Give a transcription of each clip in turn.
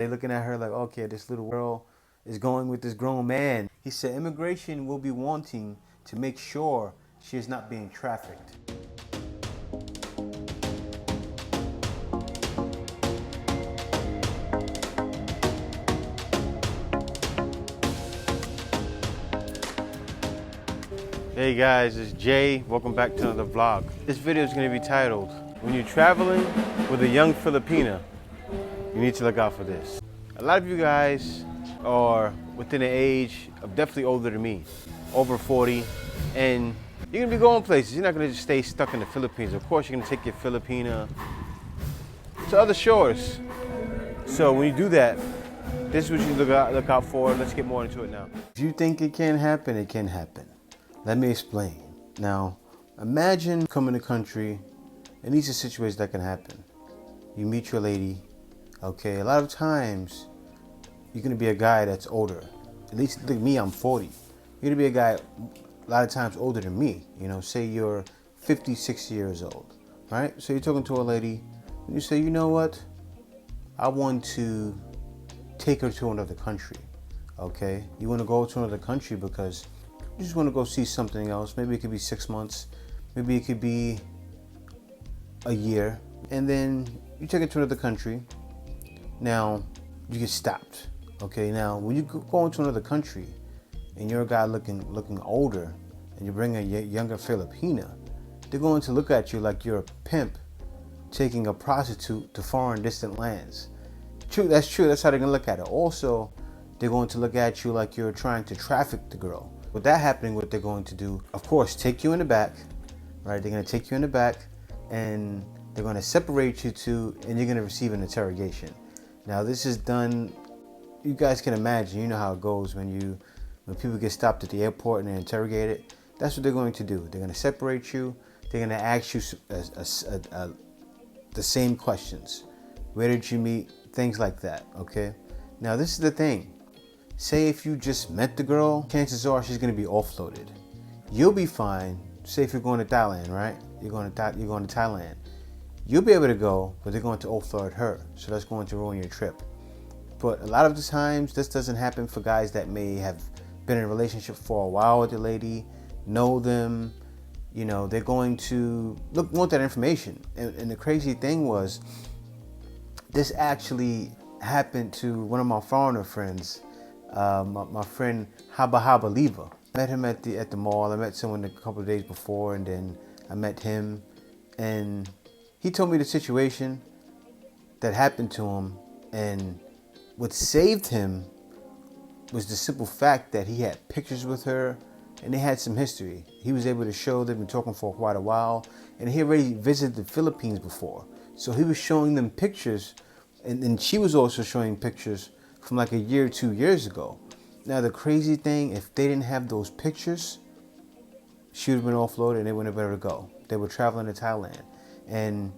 They looking at her like, okay, this little girl is going with this grown man. He said immigration will be wanting to make sure she is not being trafficked. Hey guys, it's Jay. Welcome back to another vlog. This video is going to be titled, When You're Traveling with a Young Filipina, You Need to Look Out for This. A lot of you guys are within the age of definitely older than me, over 40, and you're going to be going places. You're not going to just stay stuck in the Philippines. Of course, you're going to take your Filipina to other shores. So when you do that, this is what you look out for. Let's get more into it now. If you think it can happen, it can happen. Let me explain. Now, imagine coming to the country, and these are situations that can happen. You meet your lady, okay? A lot of times, you're gonna be a guy that's older. At least look at me, I'm 40. You're gonna be a guy a lot of times older than me. You know, say you're 56 years old, right? So you're talking to a lady, and you say, you know what? I want to take her to another country, okay? You wanna go to another country because you just want to go see something else. Maybe it could be 6 months. Maybe it could be a year. And then you take it to another country. Now, you get stopped. Okay, now when you go into another country and you're a guy looking older and you bring a younger Filipina, they're going to look at you like you're a pimp taking a prostitute to foreign distant lands. True, that's true. That's how they're going to look at it. Also, they're going to look at you like you're trying to traffic the girl. With that happening, what they're going to do, of course, take you in the back, right? They're going to take you in the back and they're going to separate you two and you're going to receive an interrogation. Now, this is done, you guys can imagine, you know how it goes when people get stopped at the airport and they're interrogated. That's what they're going to do. They're going to separate you. They're going to ask you the same questions. Where did you meet? Things like that, okay? Now, this is the thing. Say if you just met the girl, chances are she's gonna be offloaded. You'll be fine. Say if you're going to Thailand, right? You're going to Thailand. You'll be able to go, but they're going to offload her. So that's going to ruin your trip. But a lot of the times, this doesn't happen for guys that may have been in a relationship for a while with the lady, know them. You know, they're going to want that information. And the crazy thing was, this actually happened to one of my foreigner friends. My friend Haba Leva. I met him at the mall. I met someone a couple of days before, and then I met him, and he told me the situation that happened to him, and what saved him was the simple fact that he had pictures with her, and they had some history. He was able to show they've been talking for quite a while, and he already visited the Philippines before, so he was showing them pictures, and she was also showing pictures from like a year or 2 years ago. Now the crazy thing, if they didn't have those pictures, she would have been offloaded and they wouldn't have been able to go. They were traveling to Thailand. And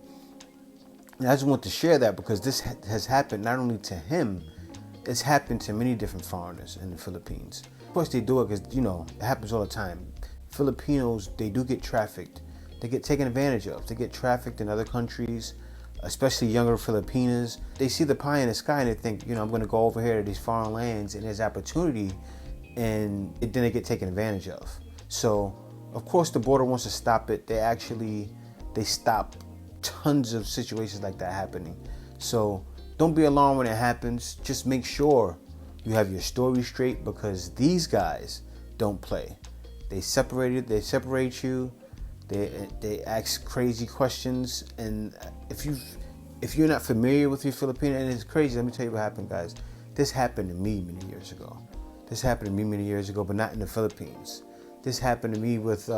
I just want to share that because this has happened not only to him, it's happened to many different foreigners in the Philippines. Of course they do it because, you know, it happens all the time. Filipinos, they do get trafficked. They get taken advantage of. They get trafficked in other countries, especially younger Filipinas. They see the pie in the sky and they think, you know, I'm going to go over here to these foreign lands and there's opportunity, and then they get taken advantage of. So, of course, the border wants to stop it. They stop tons of situations like that happening. So, don't be alarmed when it happens. Just make sure you have your story straight because these guys don't play. They separate you. They ask crazy questions, and if you're not familiar with your Filipino, and it's crazy, let me tell you what happened, guys. This happened to me many years ago. But not in the Philippines. This happened to me with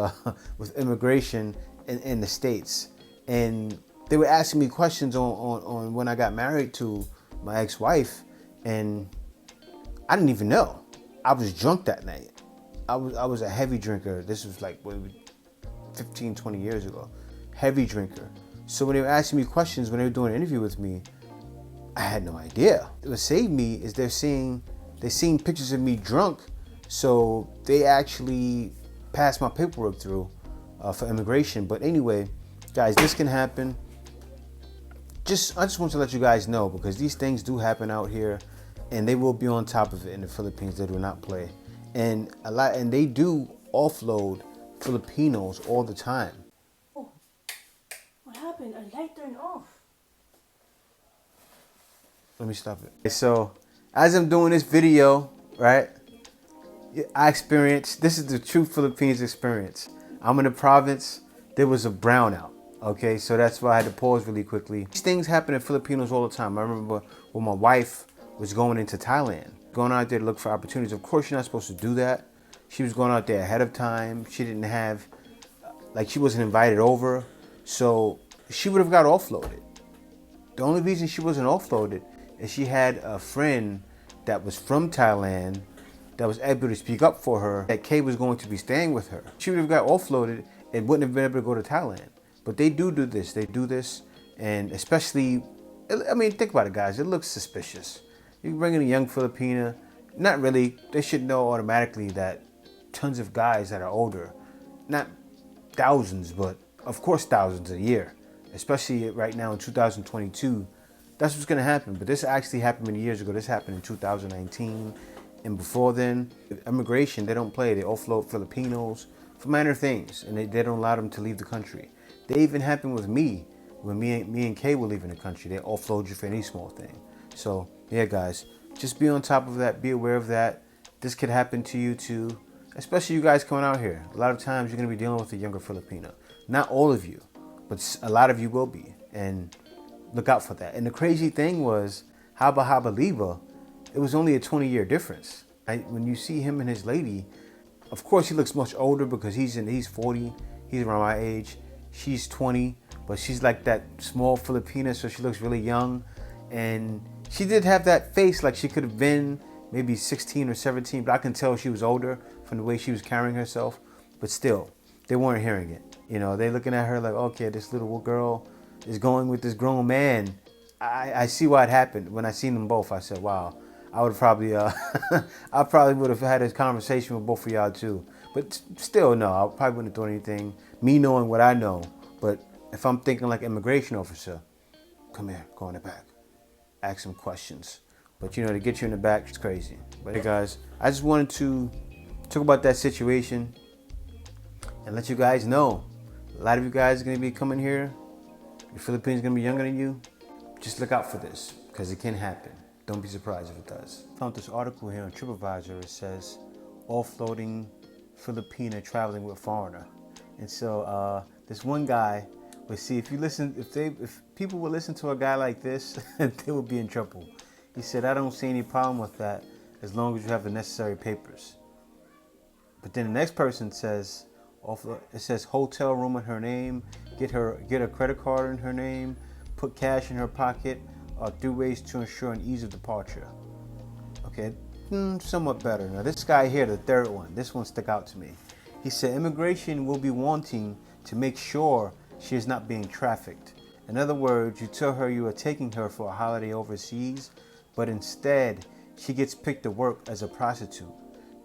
immigration in the States, and they were asking me questions on when I got married to my ex-wife, and I didn't even know. I was drunk that night. I was a heavy drinker. This was like 15, 20 years ago. Heavy drinker. So when they were asking me questions, when they were doing an interview with me, I had no idea. What saved me is they're seeing pictures of me drunk, so they actually passed my paperwork through for immigration. But anyway, guys, this can happen. I just want to let you guys know, because these things do happen out here, and they will be on top of it in the Philippines. They do not play, and they do offload Filipinos all the time. Oh, what happened? A light turned off. Let me stop it. So, as I'm doing this video, right, I experienced, this is the true Philippines experience. I'm in the province, there was a brownout. Okay, so that's why I had to pause really quickly. These things happen to Filipinos all the time. I remember when my wife was going into Thailand, going out there to look for opportunities. Of course, you're not supposed to do that. She was going out there ahead of time. She didn't have, like, she wasn't invited over. So she would have got offloaded. The only reason she wasn't offloaded is she had a friend that was from Thailand that was able to speak up for her, that Kay was going to be staying with her. She would have got offloaded and wouldn't have been able to go to Thailand. But they do this. They do this, and especially, I mean, think about it, guys. It looks suspicious. You bring in a young Filipina, not really. They should know automatically that tons of guys that are older, not thousands, but of course thousands a year, especially right now in 2022, that's what's going to happen. But this actually happened many years ago. This happened in 2019, and before then, immigration, they don't play. They offload Filipinos for minor things, and they don't allow them to leave the country. They even happened with me when me and Kay were leaving the country. They offload you for any small thing. So yeah, guys, just be on top of that. Be aware of that. This could happen to you too, especially you guys coming out here. A lot of times you're gonna be dealing with a younger Filipino. Not all of you, but a lot of you will be, and look out for that. And the crazy thing was, Haba Haba Liba, it was only a 20-year difference. When you see him and his lady, of course he looks much older because he's 40. He's around my age. She's 20, but she's like that small Filipina, so she looks really young. And she did have that face like she could have been maybe 16 or 17, but I can tell she was older from the way she was carrying herself. But still, they weren't hearing it. You know, they're looking at her like, okay, this little girl is going with this grown man. I see why it happened. When I seen them both, I said, wow, I would probably, I probably would have had this conversation with both of y'all too. But still, no, I probably wouldn't have done anything. Me knowing what I know, but if I'm thinking like immigration officer, come here, go in the back, ask some questions. But you know, to get you in the back, it's crazy. But hey guys, I just wanted to talk about that situation and let you guys know. A lot of you guys are gonna be coming here. Your Philippines gonna be younger than you. Just look out for this, because it can happen. Don't be surprised if it does. I found this article here on TripAdvisor. It says, offloading Filipina traveling with foreigner. And so this one guy would see, if people would listen to a guy like this, they would be in trouble. He said, I don't see any problem with that as long as you have the necessary papers. But then the next person says, it says hotel room in her name, get a credit card in her name, put cash in her pocket, are 3 ways to ensure an ease of departure. Okay, somewhat better. Now this guy here, the third one, this one stuck out to me. He said immigration will be wanting to make sure she is not being trafficked. In other words, you tell her you are taking her for a holiday overseas, but instead she gets picked to work as a prostitute.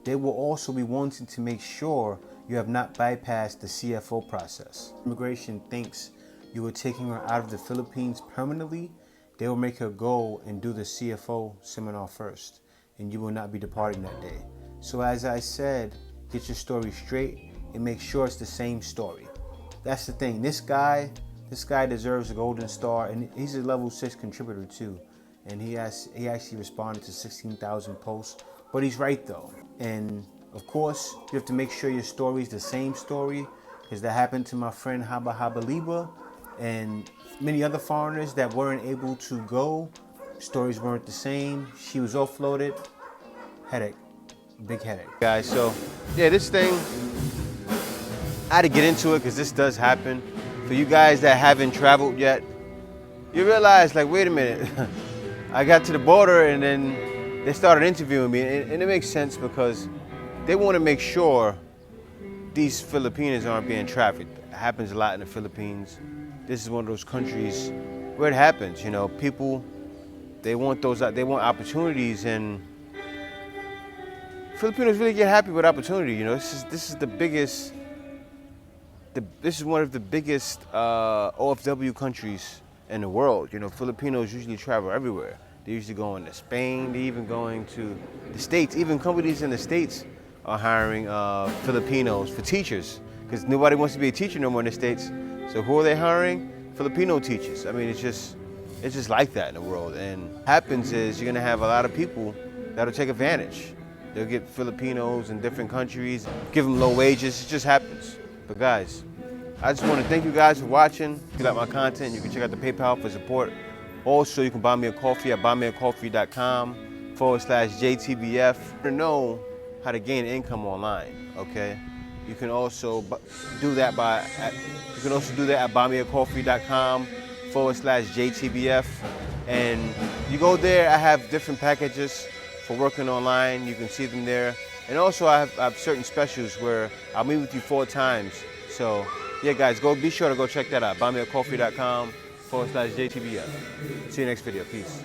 They will also be wanting to make sure you have not bypassed the CFO process. Immigration thinks you are taking her out of the Philippines permanently. They will make her go and do the CFO seminar first, and you will not be departing that day. So as I said, get your story straight and make sure it's the same story. That's the thing. This guy deserves a golden star, and he's a level 6 contributor too. And he actually responded to 16,000 posts. But he's right though. And of course, you have to make sure your story is the same story, because that happened to my friend Haba Haba Liba and many other foreigners that weren't able to go. Stories weren't the same. She was offloaded. Headache. Big headache. Guys, so yeah, this thing, I had to get into it because this does happen. For you guys that haven't traveled yet, you realize, like, wait a minute. I got to the border and then they started interviewing me, and it makes sense because they want to make sure these Filipinos aren't being trafficked. It happens a lot in the Philippines. This is one of those countries where it happens. You know, people, they want opportunities, and Filipinos really get happy with opportunity. You know, this is one of the biggest OFW countries in the world. You know, Filipinos usually travel everywhere. They usually going to Spain. They even going to the States. Even companies in the States are hiring Filipinos for teachers because nobody wants to be a teacher no more in the States. So who are they hiring? Filipino teachers. I mean, it's just like that in the world. And what happens is you're gonna have a lot of people that'll take advantage. They'll get Filipinos in different countries, give them low wages. It just happens. But guys, I just want to thank you guys for watching. If you like my content, you can check out the PayPal for support. Also, you can buy me a coffee at buymeacoffee.com/JTBF to know how to gain income online. Okay, you can also do that at buymeacoffee.com/JTBF, and you go there. I have different packages for working online. You can see them there, and also I have certain specials where I'll meet with you 4 times. So yeah, guys, be sure to go check that out. buymeacoffee.com/JTBF. See you next video. Peace.